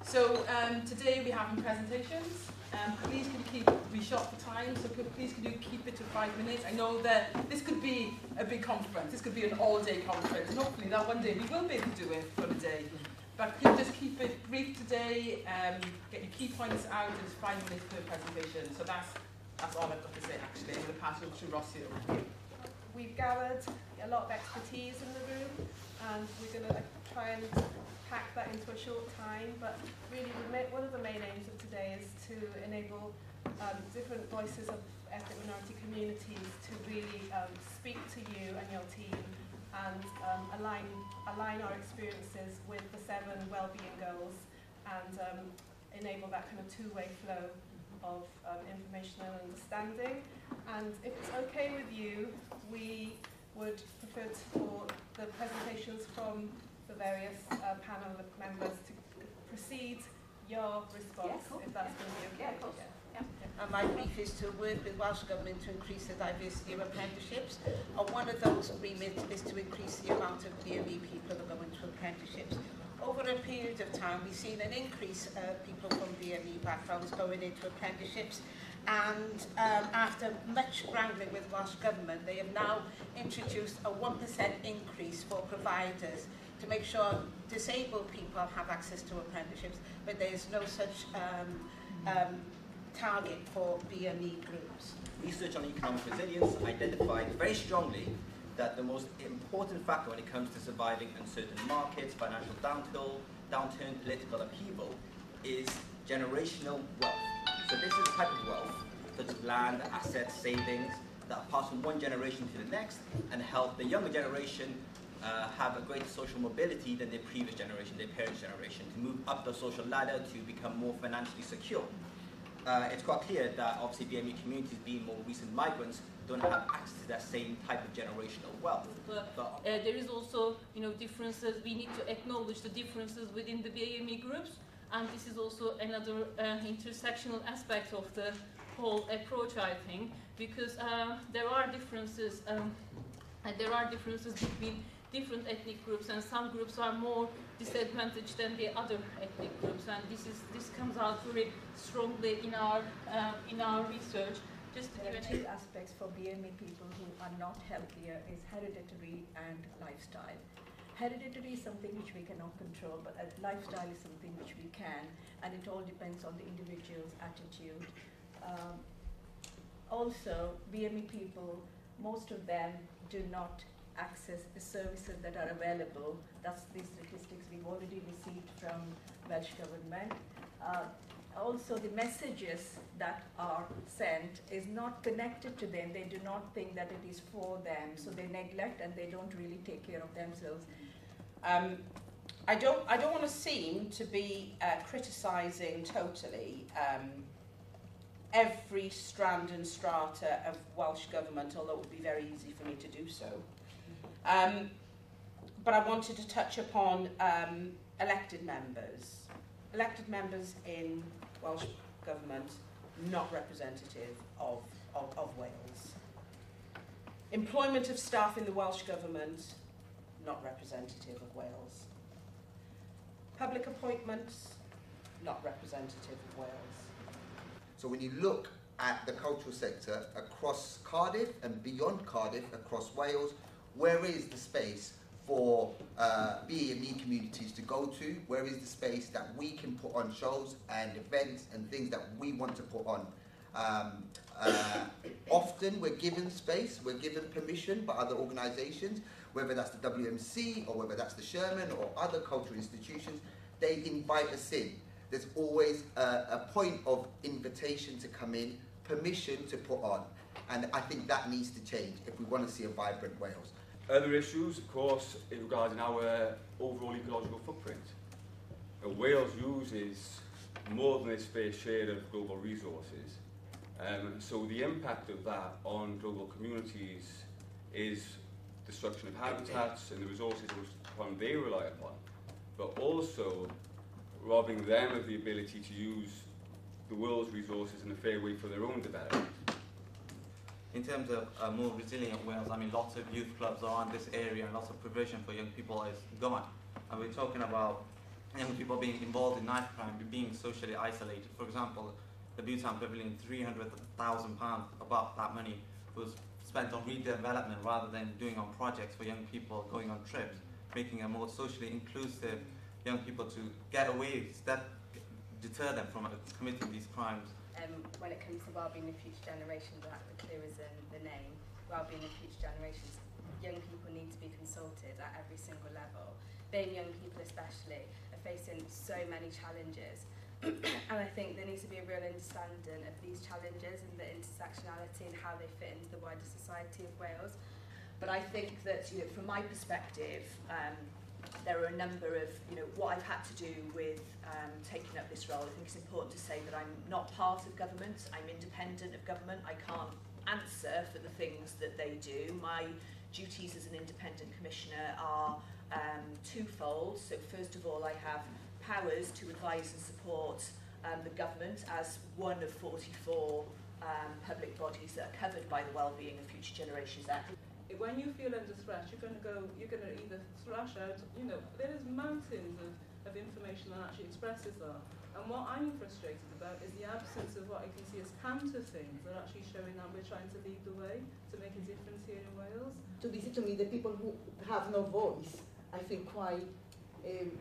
So today we're having presentations. Please can you we shot for time, so please can you keep it to 5 minutes. I know that this could be a big conference, this could be an all-day conference, and hopefully that one day we will be able to do it for a day. But could you just keep it brief today, get your key points out, and it's 5 minutes per presentation. So that's all I've got to say actually. I'm going to pass it over to Rocio. We've gathered a lot of expertise in the room, and we're going to try and pack that into a short time, but really one of the main aims of today is to enable different voices of ethnic minority communities to really speak to you and your team and align our experiences with the 7 wellbeing goals and enable that kind of two-way flow of information and understanding. And if it's okay with you, we would prefer for the presentations from the various panel members to precede your response, if that's going to be okay. Yeah, of course. Yeah. And my brief is to work with Welsh Government to increase the diversity of apprenticeships. And one of those remits is to increase the amount of BME people that go into apprenticeships. Over a period of time, we've seen an increase of people from BME backgrounds going into apprenticeships. And after much wrangling with Welsh Government, they have now introduced a 1% increase for providers to make sure disabled people have access to apprenticeships, but there is no such target for BME groups. Research on economic resilience identified very strongly that the most important factor when it comes to surviving uncertain markets, financial downturn, political upheaval, is generational wealth. So this is a type of wealth, such as land, assets, savings, that are passed from one generation to the next and help the younger generation have a greater social mobility than their previous generation, their parents' generation, to move up the social ladder to become more financially secure. It's quite clear that obviously BME communities, being more recent migrants, don't have access to that same type of generational wealth. But there is also, differences. We need to acknowledge the differences within the BME groups, and this is also another intersectional aspect of the whole approach, I think, because there are differences, and there are differences between different ethnic groups, and some groups are more disadvantaged than the other ethnic groups, and this comes out very strongly in our research. Just to there are 2 aspects for BME people who are not healthier is hereditary and lifestyle. Hereditary is something which we cannot control, but lifestyle is something which we can, and it all depends on the individual's attitude. Also, BME people, most of them do not access the services that are available. That's the statistics we've already received from Welsh Government. Also, the messages that are sent is not connected to them. They do not think that it is for them, so they neglect and they don't really take care of themselves. I don't want to seem to be criticising totally every strand and strata of Welsh Government, although it would be very easy for me to do so. But I wanted to touch upon elected members. Elected members in Welsh Government, not representative of Wales. Employment of staff in the Welsh Government, not representative of Wales. Public appointments, not representative of Wales. So when you look at the cultural sector across Cardiff and beyond Cardiff, across Wales, where is the space for BME communities to go to? Where is the space that we can put on shows and events and things that we want to put on? Often we're given space, we're given permission by other organisations, whether that's the WMC or whether that's the Sherman or other cultural institutions, they invite us in. There's always a point of invitation to come in, permission to put on. And I think that needs to change if we want to see a vibrant Wales. Other issues, of course, regarding our overall ecological footprint. Wales uses more than its fair share of global resources. So the impact of that on global communities is destruction of habitats and the resources upon they rely upon, but also robbing them of the ability to use the world's resources in a fair way for their own development. In terms of more resilient Wales, I mean, lots of youth clubs are in this area and lots of provision for young people is gone. And we're talking about young people being involved in knife crime, being socially isolated. For example, the Butetown Pavilion, £300,000 about that money was spent on redevelopment rather than doing on projects for young people going on trips, making a more socially inclusive young people to get away, deter them from committing these crimes. When it comes to wellbeing of future generations, that clear as in the name, wellbeing of future generations, young people need to be consulted at every single level. Being young people especially are facing so many challenges, and I think there needs to be a real understanding of these challenges and the intersectionality and how they fit into the wider society of Wales. But I think that, you know, from my perspective, there are a number of, you know, what I've had to do with taking up this role. I think it's important to say that I'm not part of government, I'm independent of government. I can't answer for the things that they do. My duties as an independent commissioner are twofold. So first of all, I have powers to advise and support the government as one of 44 public bodies that are covered by the Wellbeing of Future Generations Act. When you feel under threat, you're going to either thrash out, you know, there is mountains of information that actually expresses that. And what I'm frustrated about is the absence of what I can see as counter things that are actually showing that we're trying to lead the way to make a difference here in Wales. To visit to me, the people who have no voice, I feel quite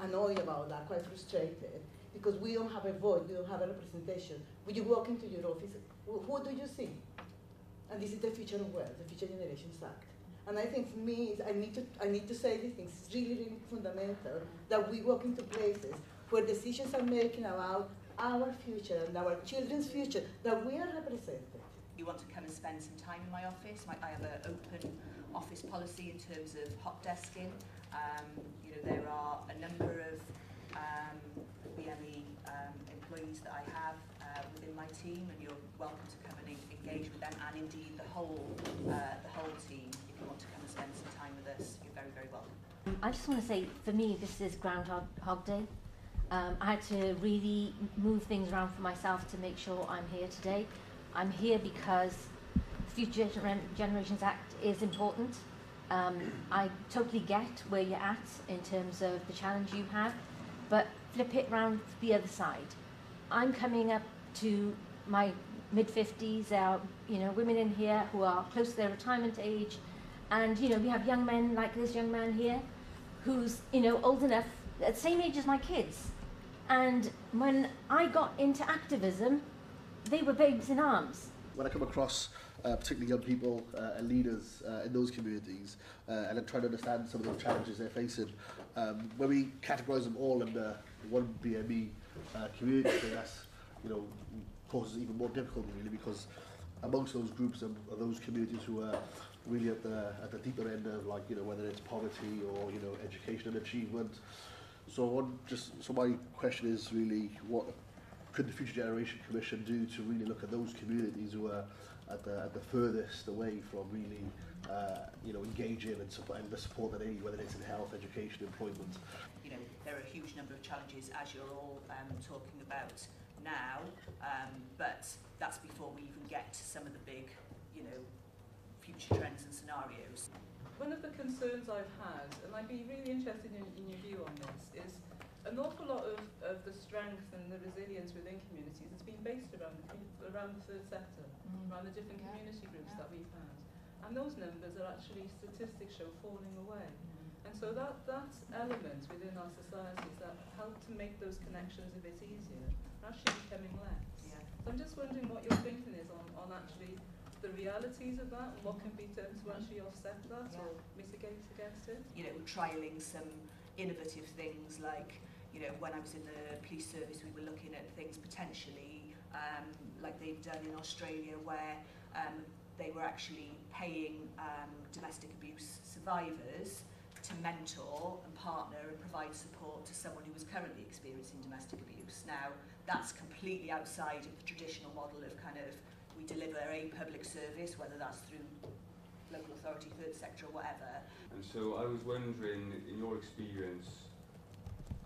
annoyed about that, quite frustrated, because we don't have a voice, we don't have a representation. When you walk into your office, who do you see? And this is the future of Wales, the Future Generations Act. And I think for me, I need to say these things. It's really, really fundamental that we walk into places where decisions are making about our future and our children's future, that we are represented. You want to come and spend some time in my office. I have an open office policy in terms of hot desking. You know, there are a number of BME employees that I have within my team, and you're welcome to come and engage with them, and indeed the whole team. If you want to come and spend some time with us, you're very, very welcome. I just want to say, for me, this is Groundhog Day. I had to really move things around for myself to make sure I'm here today. I'm here because the Future Generations Act is important. I totally get where you're at in terms of the challenge you have, but flip it round the other side. I'm coming up to my mid-50s. There are, you know, women in here who are close to their retirement age, and, you know, we have young men like this young man here who's, you know, old enough, at the same age as my kids. And when I got into activism, they were babes in arms. When I come across particularly young people and leaders in those communities, and I'm trying to understand some of the challenges they're facing, when we categorise them all under one BME community, I think that's, you know, causes even more difficulty, really, because amongst those groups are those communities who are really at the deeper end of, like, you know, whether it's poverty or, you know, education and achievement. So my question is really, what could the Future Generation Commission do to really look at those communities who are at the furthest away from really, you know, engaging and the support that they need, whether it's in health, education, employment? You know, there are a huge number of challenges, as you're all talking about now, but that's before we even get to some of the big, you know, future trends and scenarios. One of the concerns I've had, and I'd be really interested in your view on this, is an awful lot of the strength and the resilience within communities has been based around the third sector, around the different community groups that we've had. And those numbers are actually, statistics show, falling away. And so that element within our societies that help to make those connections a bit easier are actually becoming less. Yeah. So I'm just wondering what your thinking is on actually the realities of that, and what can be done to actually offset that or mitigate against it? You know, trialling some innovative things like, you know, when I was in the police service, we were looking at things potentially like they've done in Australia, where they were actually paying domestic abuse survivors to mentor and partner and provide support to someone who was currently experiencing domestic abuse. Now, that's completely outside of the traditional model of kind of, we deliver a public service, whether that's through local authority, third sector, or whatever. And so I was wondering, in your experience,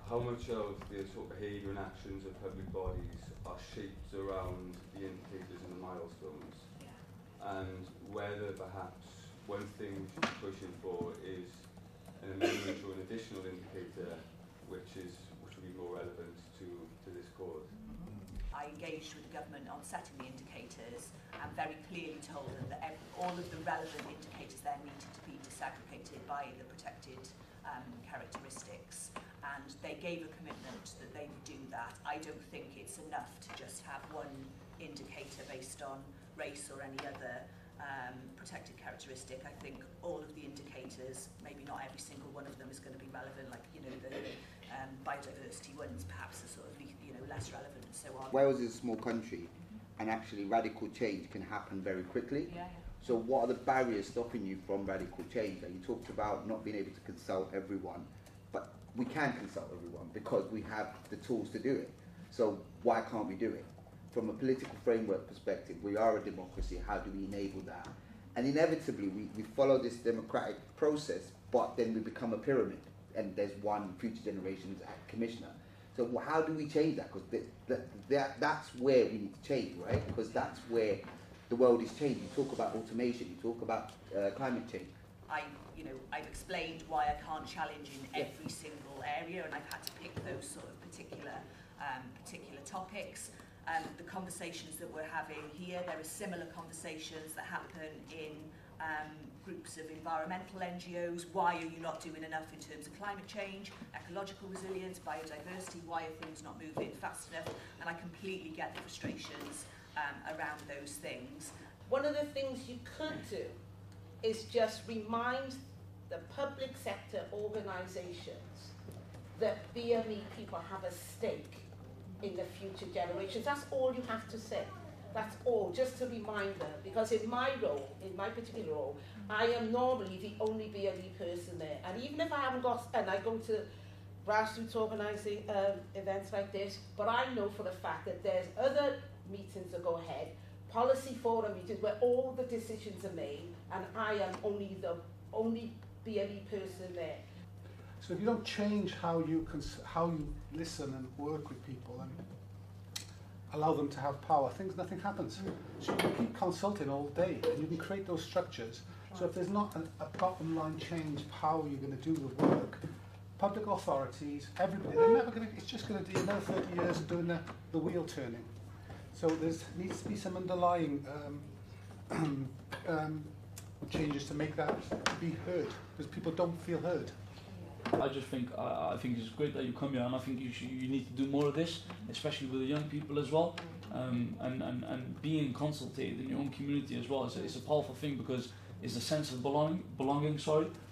how much of the sort of behaviour and actions of public bodies are shaped around the indicators and the milestones, and whether perhaps one thing we should be pushing for is an amendment or an additional indicator which should be more relevant to this cause. I engaged with the government on setting the indicators and very clearly told them that all of the relevant indicators there needed to be disaggregated by the protected characteristics, and they gave a commitment that they would do that. I don't think it's enough to just have one indicator based on race or any other protected characteristic. I think all of the indicators, maybe not every single one of them is going to be relevant, like, you know, the biodiversity ones perhaps are sort of, you know, less relevant and so on. Wales is a small country, and actually radical change can happen very quickly. Yeah. So what are the barriers stopping you from radical change? And you talked about not being able to consult everyone, but we can consult everyone because we have the tools to do it. So why can't we do it? From a political framework perspective, we are a democracy. How do we enable that? And inevitably, we follow this democratic process, but then we become a pyramid, and there's one Future Generations Act Commissioner. So how do we change that? Because that's where we need to change, right? Because that's where the world is changing. You talk about automation, you talk about climate change. I've explained why I can't challenge in every single area, and I've had to pick those sort of particular topics. The conversations that we're having here, there are similar conversations that happen in groups of environmental NGOs. Why are you not doing enough in terms of climate change, ecological resilience, biodiversity? Why are things not moving fast enough? And I completely get the frustrations around those things. One of the things you could do is just remind the public sector organisations that BME people have a stake in the future generations. That's all you have to say. That's all, just to remind them. Because in my role, in my particular role, I am normally the only BME person there. And even if I haven't got, and I go to grassroots organising events like this, but I know for a fact that there's other meetings that go ahead, policy forum meetings where all the decisions are made, and I am only the only BME person there. So if you don't change how you listen and work with people and allow them to have power, nothing happens. So you can keep consulting all day, and you can create those structures. So if there's not a bottom line change, how you're going to do the work, public authorities, everybody, they're never going to. It's just going to do another 30 years of doing the wheel turning. So there needs to be some underlying changes to make that be heard, because people don't feel heard. I just think I think it's great that you come here, and I think you need to do more of this, especially with the young people as well, and being consulted in your own community as well. It's a powerful thing because it's a sense of belonging.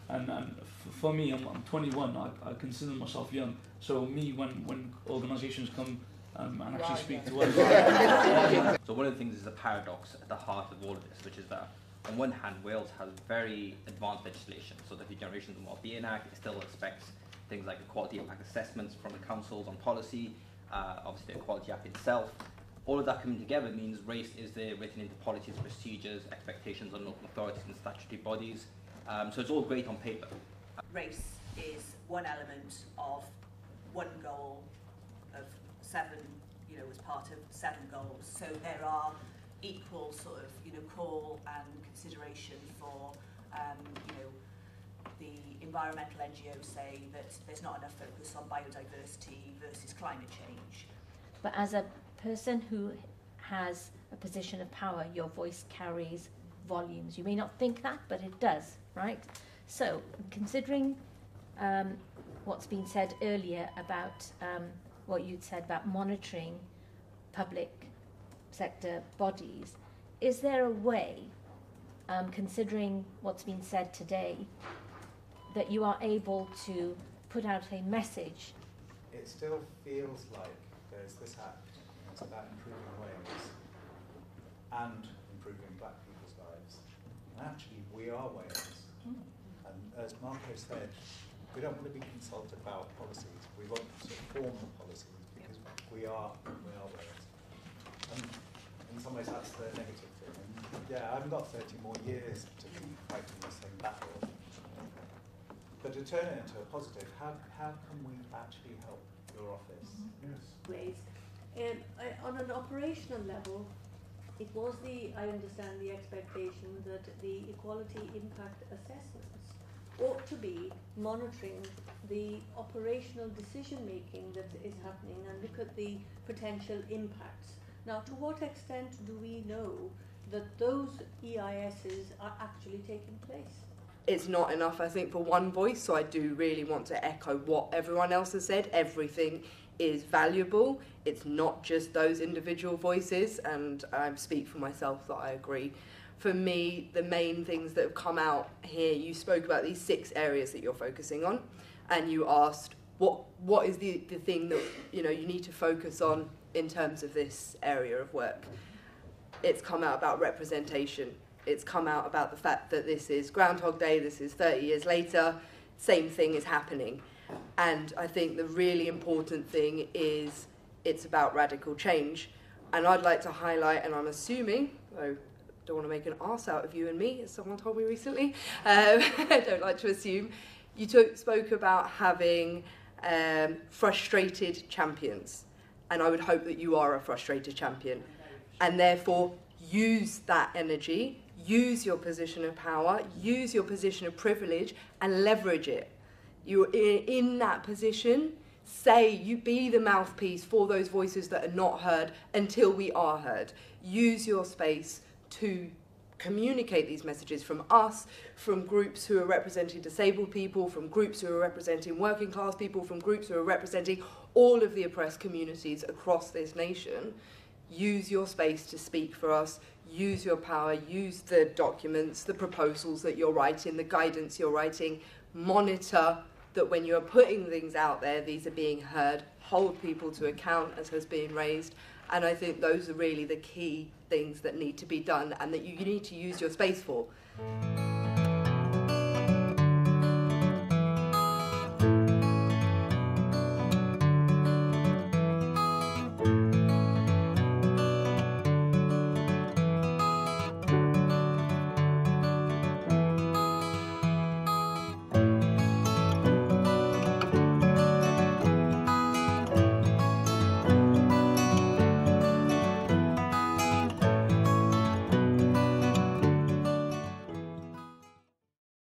And for me, I'm 21. I consider myself young. So me, when organisations come and actually speak to us. So one of the things is the paradox at the heart of all of this, which is that on one hand, Wales has very advanced legislation. So the Future Generations and Wellbeing Act, it still expects things like equality impact assessments from the councils on policy, obviously the Equality Act itself. All of that coming together means race is there written into policies, procedures, expectations on local authorities and statutory bodies. So it's all great on paper. Race is one element of one goal of 7, as part of 7 goals. So there are equal sort of, call and consideration for, the environmental NGOs say that there's not enough focus on biodiversity versus climate change. But as a person who has a position of power, your voice carries volumes. You may not think that, but it does, right? So, considering what's been said earlier about what you'd said about monitoring public sector bodies, is there a way, considering what's been said today, that you are able to put out a message? It still feels like there's this act, it's about improving Wales and improving black people's lives. And actually, we are Wales. And as Marco said, we don't want to be consulted about policies. We want to form the policies because we are Wales. And in some ways, that's the negative thing. And yeah, I haven't got 30 more years to be fighting the same battle. But to turn it into a positive, how can we actually help your office? Yes. Ways. On an operational level, it was I understand the expectation that the equality impact assessments ought to be monitoring the operational decision making that is happening and look at the potential impacts. Now, to what extent do we know that those EISs are actually taking place? It's not enough, I think, for one voice, so I do really want to echo what everyone else has said. Everything is valuable. It's not just those individual voices, and I speak for myself that I agree. For me, the main things that have come out here, you spoke about these 6 areas that you're focusing on, and you asked what is the thing that you need to focus on in terms of this area of work. It's come out about representation. It's come out about the fact that this is Groundhog Day, this is 30 years later, same thing is happening. And I think the really important thing is it's about radical change. And I'd like to highlight, and I'm assuming, though I don't want to make an arse out of you and me, as someone told me recently, I don't like to assume, you spoke about having frustrated champions. And I would hope that you are a frustrated champion. And therefore, use that energy, use your position of power, use your position of privilege, and leverage it. You're in that position, you be the mouthpiece for those voices that are not heard until we are heard. Use your space to communicate these messages from us, from groups who are representing disabled people, from groups who are representing working class people, from groups who are representing all of the oppressed communities across this nation. Use your space to speak for us, use your power, use the documents, the proposals that you're writing, the guidance you're writing, monitor that when you're putting things out there, these are being heard, hold people to account as has been raised, and I think those are really the key things that need to be done and that you need to use your space for.